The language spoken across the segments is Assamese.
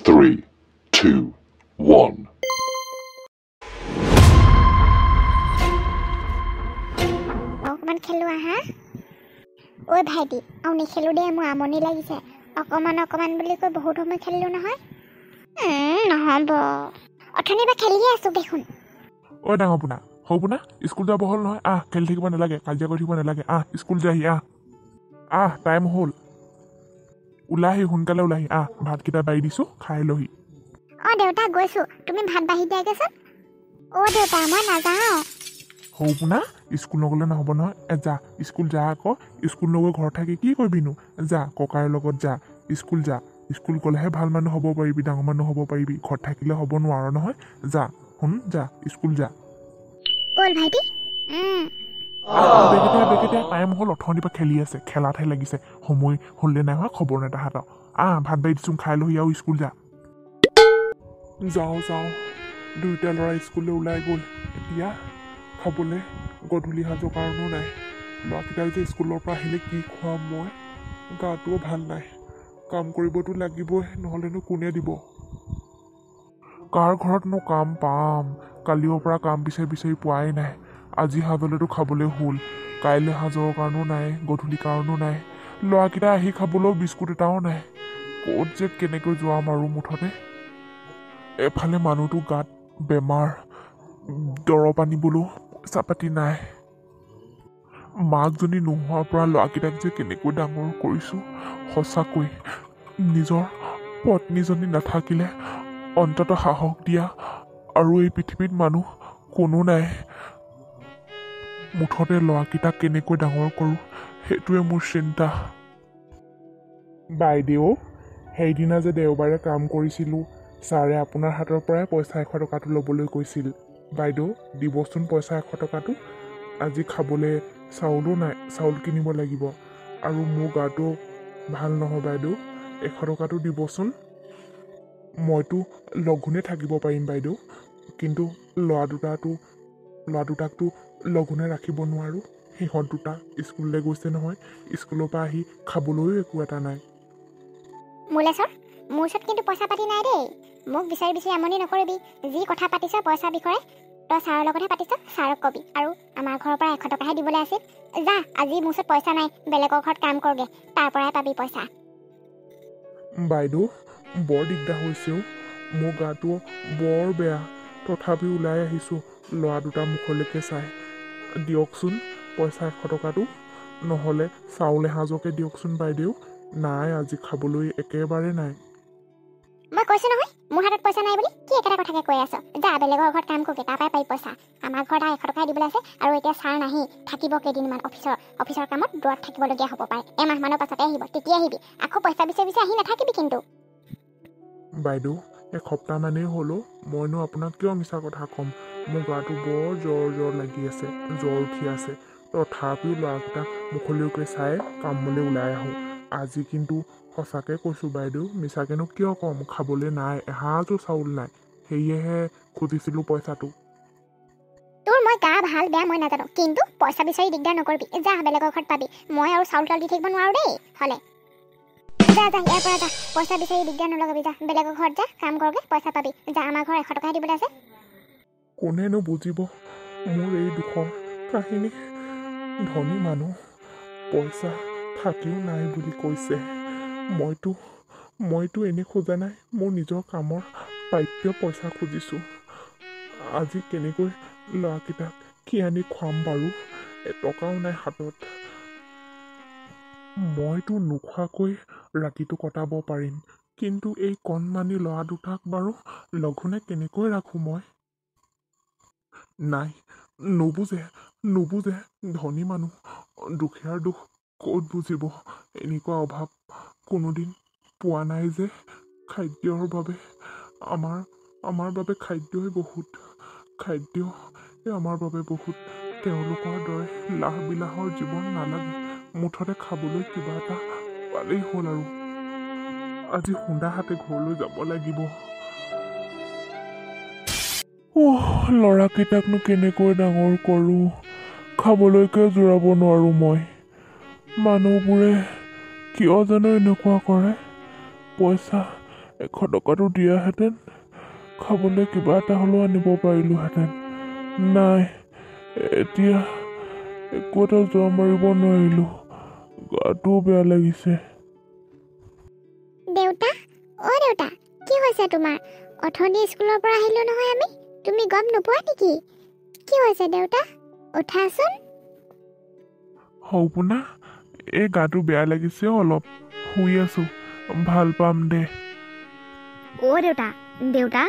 Three, two, one. অকমান খেলো আহা ঐ ভাইটি আৰু নেখেলো দে মোৰ আমনি লাগিছে অকমান বুলি কৈ বহুত সময় খেলিলো নহয় নহ'ব অথনি বা খেলিয়ে আছো দেখোন ঐ ডাঙৰ পোনা সৰু পোনা স্কুল যাব হ'ল নহয় খেলি থাকিব নালাগে কাজিয়া কৰি থাকিব নালাগে স্কুল যাহি টাইম হ'ল ওলাহি সোনকালে ওলাহি ভাতকেইটা বাঢ়ি দিছোঁ খাই লহি দেউতা গৈছো তুমি ভাত বাঢ়ি দিয়াগেচোন দেউতা মই নাযাওঁ সৰু পোনা স্কুল নগ'লে নহ'ব নহয় যা স্কুল যা আকৌ স্কুল নগৈ ঘৰত থাকি কি কৰিবিনো যা ককাৰ লগত যা স্কুল গ'লেহে ভাল মানুহ হ'ব পাৰিবি ডাঙৰ মানুহ হ'ব পাৰিবি ঘৰত থাকিলে হ'ব নোৱাৰ নহয় যা যা স্কুল যা বল ভাইটি বেগেতে টাইম হ'ল অথনিৰ পৰা খেলি আছে খেলাতহে লাগিছে সময় হ'লে নাই হোৱা খবৰ নাই তাহাঁতক ভাত বাঢ়ি দিছোঁ খাই লহি আৰু স্কুল যা যাওঁ দুয়োটা ল'ৰা স্কুললৈ ওলাই গ'ল এতিয়া খাবলৈ গধূলি সাজৰ কাৰণেও নাই ল'ৰাকেইটাক যে স্কুলৰ পৰা আহিলে কি খুৱাম মই গাটোও ভাল নাই কাম কৰিবতো লাগিবই নহ'লেনো কোনে দিব কাৰ ঘৰতনো কাম পাম কালিৰ পৰা কাম বিচাৰি পোৱাই নাই আজি সাজলৈতো খাবলৈ হ'ল কাইলৈ সাজৰ কাৰণেও নাই গধূলি কাৰণেও নাই ল'ৰাকেইটা আহি খাবলৈও বিস্কুট এটাও নাই ক'ত যে কেনেকৈ যোৱাম আৰু মুঠতে এফালে মানুহটো গাত বেমাৰ দৰৱ আনিবলৈও পইচা পাতি নাই মাকজনী নোহোৱাৰ পৰা ল'ৰাকেইটাক যে কেনেকৈ ডাঙৰ কৰিছোঁ সঁচাকৈ নিজৰ পত্নীজনী নাথাকিলে অন্ততঃ সাহস দিয়া আৰু এই পৃথিৱীত মানুহ কোনো নাই মুঠতে ল'ৰাকেইটাক কেনেকৈ ডাঙৰ কৰোঁ সেইটোৱে মোৰ চিন্তা বাইদেউ সেইদিনা যে দেওবাৰে কাম কৰিছিলোঁ ছাৰে আপোনাৰ হাতৰ পৰাই পইচা 100 টকাটো ল'বলৈ কৈছিল বাইদেউ দিবচোন পইচা 100 টকাটো আজি খাবলৈ চাউলো নাই চাউল কিনিব লাগিব আৰু মোৰ গাটো ভাল নহয় বাইদেউ 100 টকাটো দিবচোন মইতো লঘোণে থাকিব পাৰিম বাইদেউ কিন্তু ল'ৰা দুটাকতো লঘোণে ৰাখিব নোৱাৰোঁ সিহঁত দুটা স্কুললৈ গৈছে নহয় স্কুলৰ পৰা আহি খাবলৈও একো এটা নাই মোলে চৰ মোৰ ওচৰত কিন্তু পইচা পাতি নাই দেই মোক বিচাৰি আমনি নকৰিবি যি কথা পাতিছ পইচা বিষয়ে তই ছাৰৰ লগতহে পাতিছ ছাৰক কবি আৰু আমাৰ ঘৰৰ পৰা 100 টকাহে দিবলৈ আছিল যা আজি মোৰ ওচৰত পইচা নাই বেলেগৰ ঘৰত কাম কৰগে তাৰ পৰাই পাবি পইচা বাইদেউ বৰ দিগদাৰ হৈছেও মোৰ গাটো বৰ বেয়া তথাপি ওলাই আহিছোঁ ল'ৰা দুটা মুখলৈকে চাই দিয়কচোন পইচা 100 টকাটো নহ'লে চাউল এসাঁজকে দিয়কচোন বাইদেউ নাই আজি খাবলৈ একেবাৰে নাই মই কৈছো নহয় মোৰ হাতত পইচা নাই বুলি কি একেটা কথাকে কৈ আছ যা বেলেগৰ ঘৰত কাম কৰগে তাৰ পৰাই পাবি পইচা আমাৰ ঘৰত 100 টকাহে দিবলৈ আছে আৰু এতিয়া ছাৰ নাহি থাকিব কেইদিনমান অফিচৰ কামত দূৰত থাকিবলগীয়া হ'ব পাৰে এমাহমানৰ পাছতে আহিব তেতিয়া আহিবি আকৌ পইচা বিচাৰি আহি নাথাকিবি কিন্তু বাইদেউ এসপ্তাহমানেই হ'লো মইনো আপোনাক কিয় মিছা কথা ক'ম মোৰ গাটো বৰ জ্বৰ লাগি আছে জ্বৰ উঠি আছে তথাপিও ল'ৰাকেইটা মুখলৈকে চাই কামলৈ ওলাই আহোঁ আজি কিন্তু সঁচাকৈ কৈছোঁ বাইদেউ মিছাকেনো কিয় ক'ম খাবলৈ নাই এসাঁজো চাউল নাই সেয়েহে খুজিছিলোঁ পইচাটো তোৰ মই গা ভাল বেয়া মই নাজানো কিন্তু পইচা বিচাৰি দিগদাৰ নকৰিবি যা বেলেগৰ ঘৰত পাবি মই আৰু চাউল দি থাকিব নোৱাৰোঁ দেই হ'লে যা ইয়াৰ পৰা যা পইচা বিচাৰি দিগদাৰ নলগাবি যা বেলেগৰ ঘৰত যা কাম কৰগে পইচা পাবি যা আমাৰ ঘৰত 100 টকাহে দিবলৈ আছে কোনেনো বুজিব মোৰ এই দুখৰ কাহিনী ধনী মানুহ পইচা থাকিও নাই বুলি কৈছে মইতো এনেই খোজা নাই মোৰ নিজৰ কামৰ প্ৰাপ্য পইচা খুজিছোঁ আজি কেনেকৈ ল'ৰাকেইটাক কি আনি খুৱাম বাৰু এটকাও নাই হাতত মইতো নোখোৱাকৈ ৰাতিটো কটাব পাৰিম কিন্তু এই কণমানি ল'ৰা দুটাক বাৰু লঘোণে কেনেকৈ ৰাখোঁ মই নাই নুবুজে ধনী মানুহ দুখীয়াৰ দুখ ক'ত বুজিব এনেকুৱা অভাৱ কোনোদিন পোৱা নাই যে খাদ্যৰ বাবে আমাৰ বাবে খাদ্যই বহুত আমাৰ বাবে বহুত তেওঁলোকৰ দৰে লাহ বিলাহৰ জীৱন নালাগে মুঠতে খাবলৈ কিবা এটা পালেই হ'ল আৰু আজি সুন্দা হাতে ঘৰলৈ যাব লাগিব ল'ৰাকেইটাকনো কেনেকৈ ডাঙৰ কৰোঁ খাবলৈকে জোৰাব নোৱাৰোঁ মই মানুহবোৰে কিয় জানো এনেকুৱা কৰে পইচা 100 টকাটো দিয়াহেঁতেন খাবলৈ কিবা এটা হ'লেও আনিব পাৰিলোহেঁতেন। নাই, এতিয়া একো এটা যোৱা মাৰিব নোৱাৰিলোঁ। গাটোও বেয়া লাগিছে। দেউতা, অ' দেউতা, কি হৈছে তোমাৰ? অথনি স্কুলৰ পৰা আহিলোঁ নহয় আমি, তুমি গম নোপোৱা নেকি? কি হৈছে দেউতা? উঠাচোন। সৌপোনা, এই গাটো বেয়া লাগিছে অলপ, শুই আছোঁ, ভাল পাম দে। অ' দেউতা, দেউতা,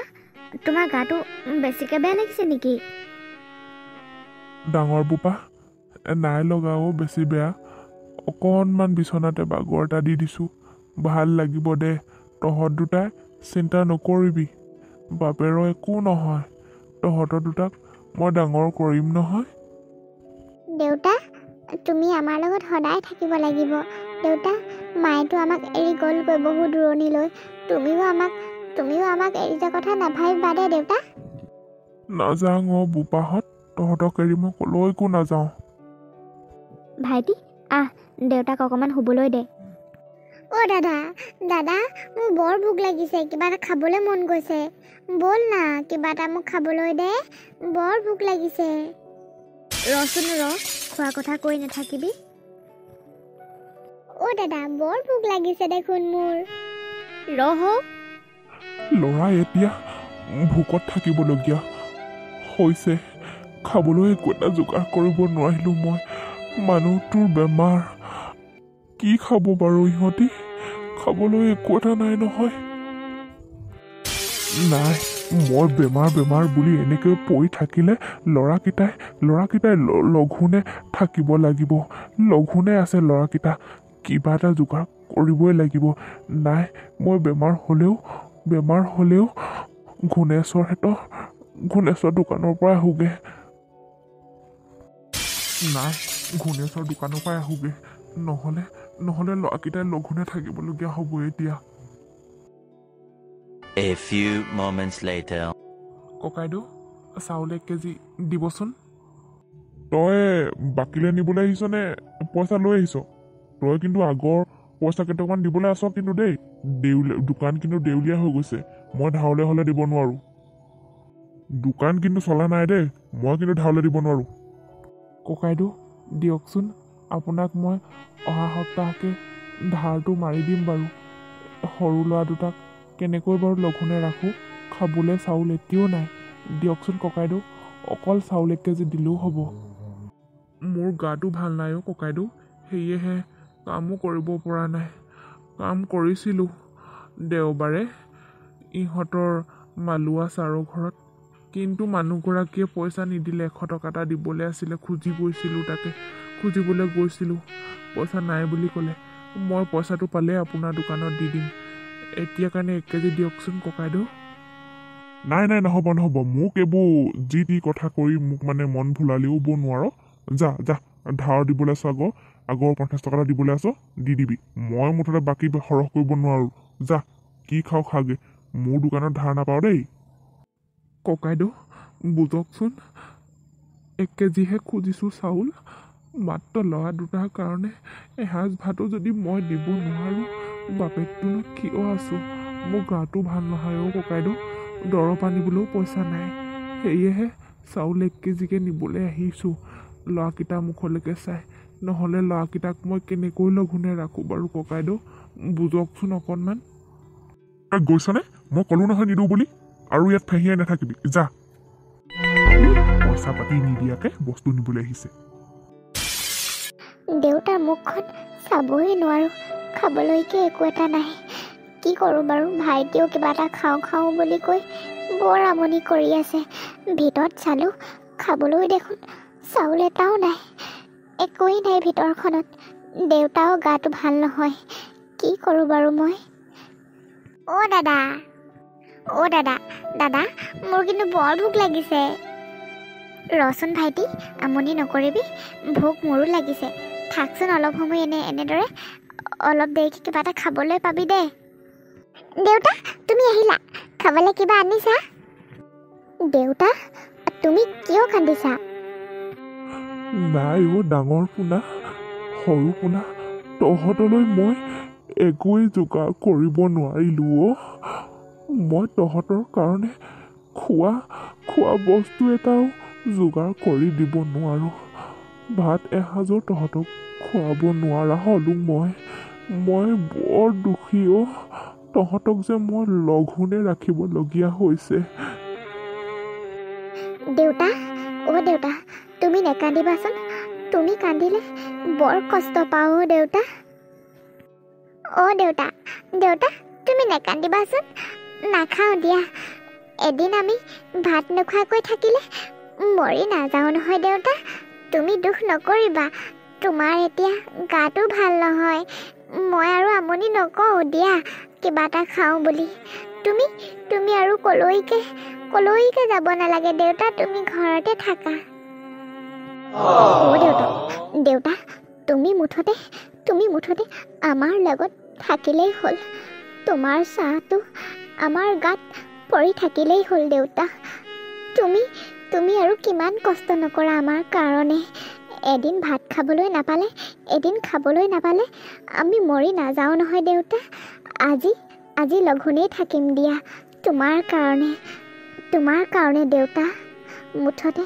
তোমাৰ গাটো বেছিকৈ বেয়া লাগিছে নেকি? ডাঙৰ বোপা, নাই লগাও বেছি বেয়া। অকণমান বিচনাতে বাগৰ এটা দি দিছোঁ, ভাল লাগিব দে। তহঁত দুটাই চিন্তা নকৰিবি, বাপেৰৰ একো নহয়। তহঁতৰ দুটাক মই ডাঙৰ কৰিম নহয়। দেউতা, তুমি আমাৰ লগত সদায় থাকিব লাগিব। দেউতা, মায়েতো আমাক এৰি গ'লগৈ বহু দূৰণিলৈ। তুমিও আমাক এৰি যোৱা কথা নাভাবিবা দে দেউতা। নাযাওঁ বোপাহঁত, তহঁতক এৰি মই কলৈকো নাযাওঁ। ভাইটি, আহ, দেউতাক অকণমান শুবলৈ দে। অ' দাদা, দাদা, মোৰ বৰ ভোক লাগিছে, কিবা এটা খাবলৈ মন গৈছে। ব'ল না, কিবা এটা মোক খাবলৈ দে, বৰ ভোক লাগিছে। ৰচোন খোৱা কথা কৈ নাথাকিবি। অ' দাদা, বৰ ভোক লাগিছে দেখোন মোৰ। ল'ৰা এতিয়া ভোকত থাকিবলগীয়া হৈছে। খাবলৈ একো এটা যোগাৰ কৰিব নোৱাৰিলোঁ মই। মানুহটোৰ বেমাৰ, কি খাব বাৰু ইহঁতি? খাবলৈ একো এটা নাই নহয়। নাই, মই বেমাৰ বুলি এনেকৈ পৰি থাকিলে ল'ৰাকেইটাই লঘোণে থাকিব লাগিব। লঘোণে আছে ল'ৰাকেইটা, কিবা এটা যোগাৰ কৰিবই লাগিব। নাই, মই বেমাৰ হ'লেও ঘুণেশ্বৰ দোকানৰ পৰা আহোঁগৈ। নাই, ঘুণেশ্বৰ দোকানৰ পৰাই আহোঁগৈ। নহ'লে ল'ৰাকেইটাই লঘোণে থাকিবলগীয়া হ'ব এতিয়া। A few moments later. ককাইদেউ, চাউল 1 কেজি দিবচোন। তই বাকীলৈ নিবলৈ আহিছ নে পইচা লৈ আহিছ? তই কিন্তু আগৰ পইচা কেইটামান দিবলৈ আছ কিন্তু দেই। দোকান কিন্তু দেউলীয়া হৈ গৈছে, মই ধাৰলৈ হ'লে দিব নোৱাৰোঁ। দোকান কিন্তু চলা নাই দেই, মই কিন্তু ধাৰলৈ দিব নোৱাৰোঁ। ককাইদেউ, দিয়কচোন, আপোনাক মই অহা সপ্তাহকে ধাৰটো মাৰি দিম বাৰু। সৰু ল'ৰা দুটাক কেনেকৈ বাৰু লঘোণে ৰাখোঁ, খাবলৈ চাউল এতিয়াও নাই। দিয়কচোন ককাইদেউ, অকল চাউল 1 কেজি দিলেও হ'ব। মোৰ গাটো ভাল নাই অ' ককাইদেউ, সেয়েহে কামো কৰিব পৰা নাই। কাম কৰিছিলোঁ দেওবাৰে ইহঁতৰ মালোৱা ছাৰৰ ঘৰত, কিন্তু মানুহগৰাকীয়ে পইচা নিদিলে। 100 টকা এটা দিবলৈ আছিলে, খুজিবলৈ গৈছিলোঁ, পইচা নাই বুলি ক'লে। মই পইচাটো পালে আপোনাৰ দোকানত দি দিম। এতিয়া কাৰণে 1 কেজি দিয়কচোন ককাইদেউ। নাই, নহ'ব। মোক এইবোৰ যি টি কথা কৰি মোক মানে মন ভুলালেও নোৱাৰ। যা, ধাৰ দিবলৈ আছ আগৰ 50 টকা এটা দিবলৈ আছ, দি দিবি। মই মুঠতে বাকী সৰহ কৰিব নোৱাৰোঁ। যা, কি খাওঁ খাগে, মোৰ দোকানত ধাৰ নাপাওঁ দেই। ককাইদেউ, বুজকচোন, 1 কেজিহে খুজিছোঁ চাউল, মাত্ৰ ল'ৰা দুটাৰ কাৰণে এসাঁজ ভাতো যদি মই দিব নোৱাৰোঁ, বাপেকটোনো কিয় আছোঁ? মোৰ গাটো ভাল নহয় অ' ককাইদেউ, দৰৱ আনিবলৈও পইচা নাই। সেয়েহে চাউল 1 কেজিকে নিবলৈ আহিছোঁ, ল'ৰাকেইটা মুখলৈকে চাই। নহ'লে ল'ৰাকেইটাক মই কেনেকৈ লঘোণে ৰাখোঁ বাৰু ককাইদেউ, বুজকচোন অকণমান। তই গৈছনে? মই ক'লোঁ নহয় নিদিওঁ বুলি, আৰু ইয়াত ফেহিয়াই নাথাকিবি, যা। পইচা পাতি নিদিয়াকে বস্তু নিবলৈ আহিছে। দেউতাৰ মুখখন চাবই নোৱাৰোঁ, খাবলৈকে একো এটা নাই। কি কৰোঁ বাৰু? ভাইটিয়েও কিবা এটা খাওঁ বুলি কৈ বৰ আমনি কৰি আছে। ভিতৰত চালোঁ, খাবলৈ দেখোন চাউল এটাও নাই, একোৱেই নাই ভিতৰখনত। দেউতাও গাটো ভাল নহয়, কি কৰোঁ বাৰু মই? অ' দাদা, মোৰ কিন্তু বৰ ভোক লাগিছে। ৰচোন ভাইটি, আমনি নকৰিবি, ভোক মোৰো লাগিছে। থাকচোন অলপ সময় এনেদৰে, অলপ দেৰিকৈ কিবা এটা খাবলৈ পাবি দে। দেউতা, তুমি আহিলা, খাবলৈ কিবা আনিছা? দেউতা, তুমি কিয় কান্দিছা? নাই অ' ডাঙৰ পোনা, সৰু পোনা, তহঁতলৈ মই একোৱেই যোগাৰ কৰিব নোৱাৰিলোঁ অ'। মই তহঁতৰ কাৰণে খোৱা বস্তু এটাও যোগাৰ কৰি দিব নোৱাৰোঁ। ভাত এসাঁজো তহঁতক খুৱাব নোৱাৰা হ'লোঁ মই বৰ দুখী অ'। তহঁতক যে মই লঘোণে ৰাখিবলগীয়া হৈছে। দেউতা, অ' দেউতা, তুমি নেকান্দিবাচোন। তুমি কান্দিলে বৰ কষ্ট পাওঁ অ' দেউতা। অ' দেউতা, তুমি নেকান্দিবাচোন। নাখাওঁ দিয়া। এদিন আমি ভাত নোখোৱাকৈ থাকিলে মৰি নাযাওঁ নহয় দেউতা। তুমি দুখ নকৰিবা। তোমাৰ এতিয়া গাটো ভাল নহয়। মই আৰু আমনি নকওঁ দিয়া কিবা এটা খাওঁ বুলি। তুমি আৰু কলৈকে যাব নালাগে দেউতা, তুমি ঘৰতে থাকা। অ' দেউতা, তুমি মুঠতে আমাৰ লগত থাকিলেই হ'ল। তোমাৰ চাহটো আমাৰ গাত পৰি থাকিলেই হ'ল দেউতা। তুমি আৰু কিমান কষ্ট নকৰা আমাৰ কাৰণে। এদিন ভাত খাবলৈ নাপালে আমি মৰি নাযাওঁ নহয় দেউতা। আজি লঘোণেই থাকিম দিয়া তোমাৰ কাৰণে দেউতা। মুঠতে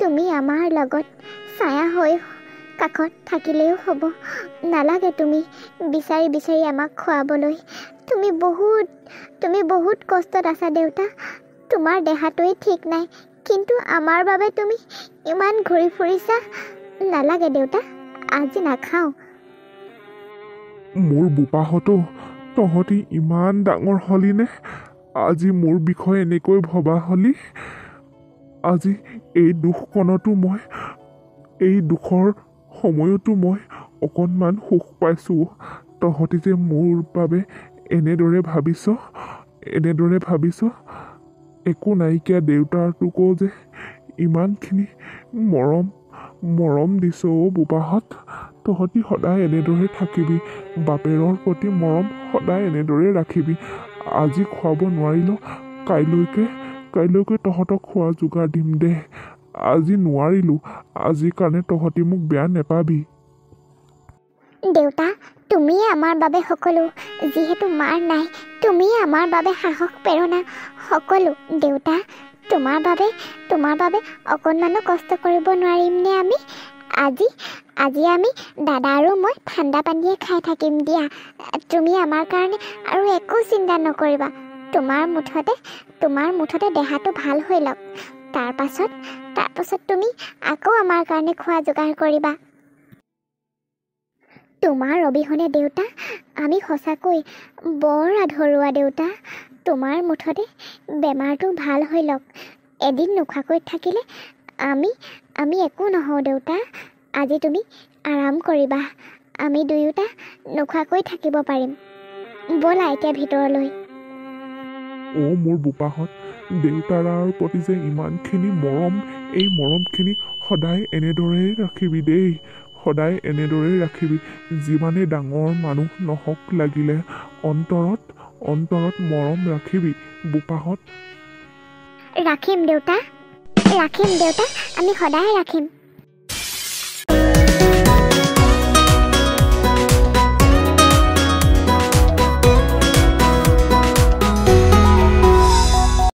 তুমি আমাৰ লগত ছায়া হৈ কাষত থাকিলেও হ'ব। নালাগে তুমি বিচাৰি আমাক খুৱাবলৈ। তুমি বহুত কষ্টত আছা দেউতা। তোমাৰ দেহাটোৱে ঠিক নাই, কিন্তু আমাৰ বাবে তুমি ইমান ঘূৰি ফুৰিছা। নালাগে দেউতা, আজি নাখাওঁ। মোৰ বোপাহঁতো তহঁতি ইমান ডাঙৰ হলিনে? আজি মোৰ বিষয়ে এনেকৈ ভবা হলি? আজি এই দুখৰ সময়তো মই অকণমান সুখ পাইছোঁ। তহঁতি যে মোৰ বাবে এনেদৰে ভাবিছ। একো নাইকিয়া দেউতাটোকো যে ইমানখিনি মৰম দিছ অ' বোপাহঁত। তহঁতি সদায় এনেদৰে থাকিবি। বাপেৰৰ প্ৰতি মৰম সদায় এনেদৰে ৰাখিবি। আজি খুৱাব নোৱাৰিলেও কাইলৈকে তহঁতক খোৱা যোগাৰ দিম দে। আজি নোৱাৰিলোঁ, আজিৰ কাৰণে তহঁতি মোক বেয়া নেপাবি। দেউতা, তুমিয়ে আমাৰ বাবে সকলো। যিহেতু মাৰ নাই, তুমিয়ে আমাৰ বাবে সাহস প্ৰেৰণা সকলো। দেউতা, তোমাৰ বাবে অকণমানো কষ্ট কৰিব নোৱাৰিমনে আমি? আজি আমি দাদা আৰু মই ঠাণ্ডা পানীয়ে খাই থাকিম দিয়া। তুমি আমাৰ কাৰণে আৰু একো চিন্তা নকৰিবা। তোমাৰ মুঠতে দেহাটো ভাল হৈ লওক। তাৰ পাছত তুমি আকৌ আমাৰ কাৰণে খোৱা যোগাৰ কৰিবা। তোমাৰ অবিহনে দেউতা আমি সঁচাকৈ বৰ আধৰুৱা দেউতা। তোমাৰ মুঠতে বেমাৰটো ভাল হৈ লওক। এদিন নোখোৱাকৈ থাকিলে আমি একো নহওঁ দেউতা। আজি তুমি আৰাম কৰিবা। আমি দুয়োটা নোখোৱাকৈ থাকিব পাৰিম। ব'লা এতিয়া ভিতৰলৈ। অ' মোৰ বোপাহঁত, দেউতাৰ প্ৰতি যে ইমানখিনি মৰম, এই মৰমখিনি সদায় এনেদৰেই ৰাখিবি দেই। সদায় এনেদৰেই ৰাখিবি। যিমানেই ডাঙৰ মানুহ নহওক লাগিলে অন্তৰত মৰম ৰাখিবি বোপাহঁত। ৰাখিম দেউতা, আমি সদায় ৰাখিম।